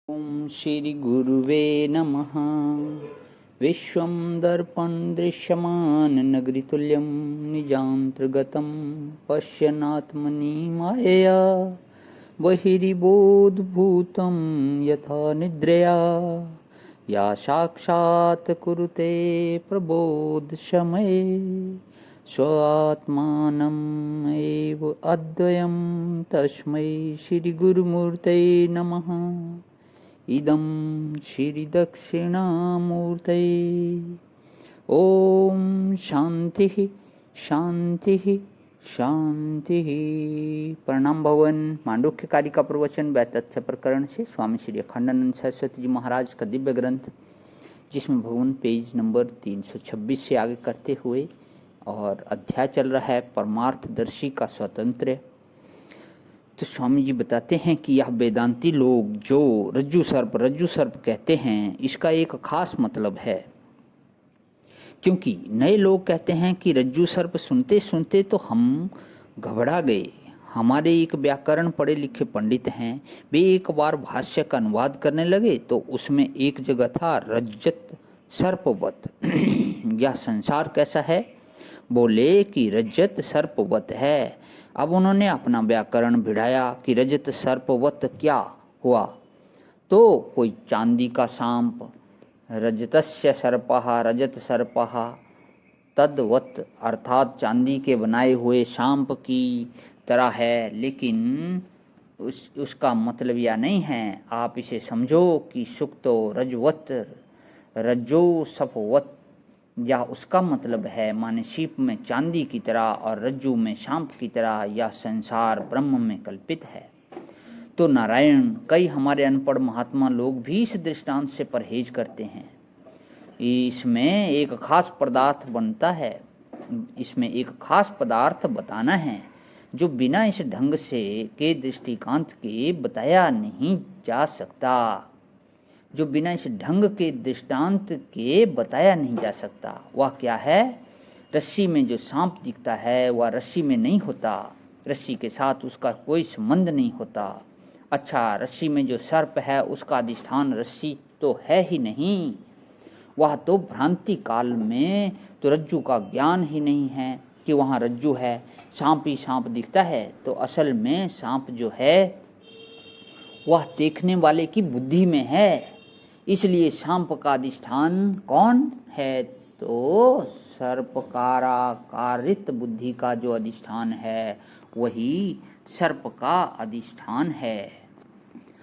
ओम श्री गुरुवे नमः। विश्वं दर्पण दृश्यमान नगरीतुल्यं निजान्तर्गतं पश्यन्नात्मनि मायया बहिर्बोधभूतं यथा निद्रया या साक्षात् कुरुते प्रबोधसमये स्वात्मानम् एव अद्वयं तस्मै श्रीगुरुमूर्तये नमः। इदं श्रीदक्षिणामूर्तये। ओम शांति शांति शांति। प्रणाम भवन। मांडुक्य कारिका प्रवचन व्यातथ्य प्रकरण से स्वामी श्री अखंडानंद सरस्वती जी महाराज का दिव्य ग्रंथ, जिसमें भगवान पेज नंबर 326 से आगे करते हुए और अध्याय चल रहा है परमार्थदर्शी का स्वातंत्र्य। तो स्वामी जी बताते हैं कि यह वेदांती लोग जो रज्जु सर्प कहते हैं, इसका एक खास मतलब है। क्योंकि नए लोग कहते हैं कि रज्जु सर्प सुनते सुनते तो हम घबरा गए। हमारे एक व्याकरण पढ़े लिखे पंडित हैं, वे एक बार भाष्य का अनुवाद करने लगे तो उसमें एक जगह था रज्जत सर्पवत। यह संसार कैसा है? बोले कि रज्जत सर्पवत है। अब उन्होंने अपना व्याकरण भिड़ाया कि रजत सर्पवत क्या हुआ, तो कोई चांदी का सांप, रजतस्य सर्पः रजत सर्पः तद्वत, अर्थात चांदी के बनाए हुए सांप की तरह है। लेकिन उसका मतलब यह नहीं है। आप इसे समझो कि सुक्तो रजवत रज्जो सपवत, या उसका मतलब है माने सीप में चांदी की तरह और रज्जू में सांप की तरह यह संसार ब्रह्म में कल्पित है। तो नारायण, कई हमारे अनपढ़ महात्मा लोग भी इस दृष्टांत से परहेज करते हैं। इसमें एक खास पदार्थ बनता है, इसमें एक खास पदार्थ बताना है जो बिना इस ढंग से के दृष्टिकांत के बताया नहीं जा सकता, जो बिना इस ढंग के दृष्टांत के बताया नहीं जा सकता। वह क्या है? रस्सी में जो सांप दिखता है वह रस्सी में नहीं होता, रस्सी के साथ उसका कोई संबंध नहीं होता। अच्छा, रस्सी में जो सर्प है उसका अधिष्ठान रस्सी तो है ही नहीं। वह तो भ्रांति काल में तो रज्जू का ज्ञान ही नहीं है कि वहाँ रज्जू है। सांप ही सांप दिखता है, तो असल में सांप जो है वह देखने वाले की बुद्धि में है। इसलिए सांप का अधिष्ठान कौन है? तो सर्पकाराकारित बुद्धि का जो अधिष्ठान है वही सर्प का अधिष्ठान है।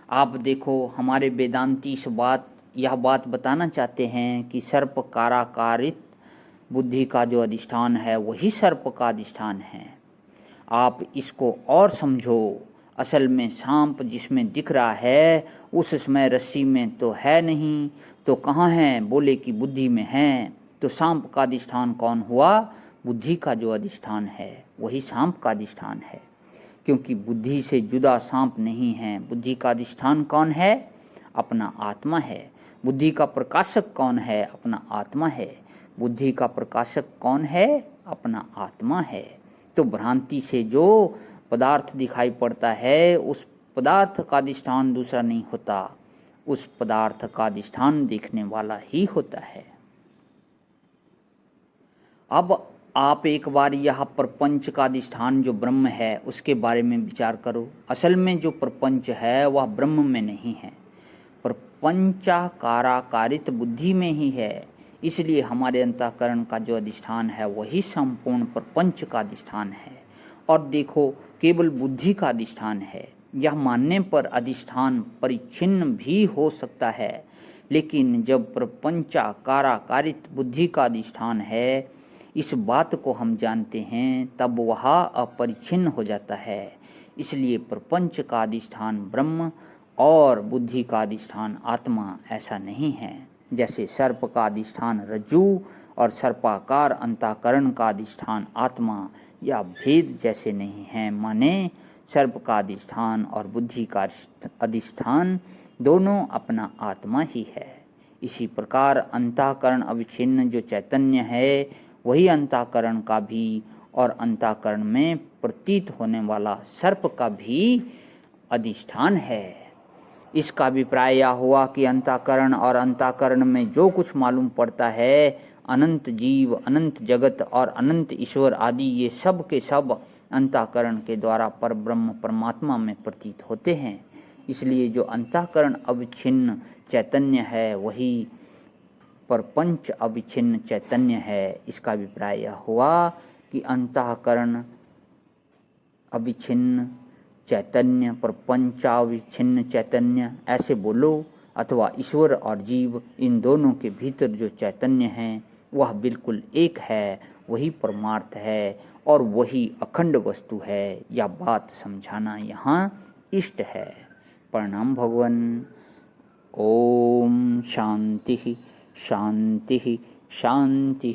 आप देखो, हमारे वेदांती इस यह बात बताना चाहते हैं कि सर्प काराकारित बुद्धि का जो अधिष्ठान है वही सर्प का अधिष्ठान है। आप इसको और समझो। असल में सांप जिसमें दिख रहा है उस समय रस्सी में तो है नहीं, तो कहाँ है? बोले कि बुद्धि में है। तो सांप का अधिष्ठान कौन हुआ? बुद्धि का जो अधिष्ठान है वही सांप का अधिष्ठान है, क्योंकि बुद्धि से जुदा सांप नहीं है। बुद्धि का अधिष्ठान कौन है? अपना आत्मा है। बुद्धि का प्रकाशक कौन है? अपना आत्मा है। बुद्धि का प्रकाशक कौन है? अपना आत्मा है। तो भ्रांति से जो पदार्थ दिखाई पड़ता है उस पदार्थ का अधिष्ठान दूसरा नहीं होता, उस पदार्थ का अधिष्ठान देखने वाला ही होता है। अब आप एक बार यह प्रपंच का अधिष्ठान जो ब्रह्म है उसके बारे में विचार करो। असल में जो प्रपंच है वह ब्रह्म में नहीं है, प्रपंचाकाराकारित बुद्धि में ही है। इसलिए हमारे अंतःकरण का जो अधिष्ठान है वही संपूर्ण प्रपंच का अधिष्ठान है। और देखो, केवल बुद्धि का अधिष्ठान है। यह मानने पर अधिष्ठान परिच्छिन्न भी हो सकता है, लेकिन जब प्रपंचाकाराकारित बुद्धि का अधिष्ठान है, इस बात को हम जानते हैं, तब वह अपरिच्छिन्न हो जाता है। इसलिए प्रपंच का अधिष्ठान ब्रह्म और बुद्धि का अधिष्ठान आत्मा ऐसा नहीं है। जैसे सर्प का अधिष्ठान रज्जु और सर्पाकार अंतःकरण का अधिष्ठान आत्मा, या भेद जैसे नहीं है। माने सर्प का अधिष्ठान और बुद्धि का अधिष्ठान दोनों अपना आत्मा ही है। इसी प्रकार अंतःकरण अविच्छिन्न जो चैतन्य है वही अंतःकरण का भी और अंतःकरण में प्रतीत होने वाला सर्प का भी अधिष्ठान है। इसका अभिप्राय यह हुआ कि अंतःकरण और अंतःकरण में जो कुछ मालूम पड़ता है, अनंत जीव, अनंत जगत और अनंत ईश्वर आदि, ये सब के सब अंतःकरण के द्वारा परब्रह्म परमात्मा में प्रतीत होते हैं। इसलिए जो अंतःकरण अविच्छिन्न चैतन्य है वही परपंच अविच्छिन्न चैतन्य है। इसका अभिप्राय यह हुआ कि अंतःकरण अविच्छिन्न चैतन्य, प्रपंचाविच्छिन्न चैतन्य ऐसे बोलो, अथवा ईश्वर और जीव, इन दोनों के भीतर जो चैतन्य है वह बिल्कुल एक है, वही परमार्थ है और वही अखंड वस्तु है। यह बात समझाना यहाँ इष्ट है। प्रणाम भगवान। ओम शांति शांति शांति।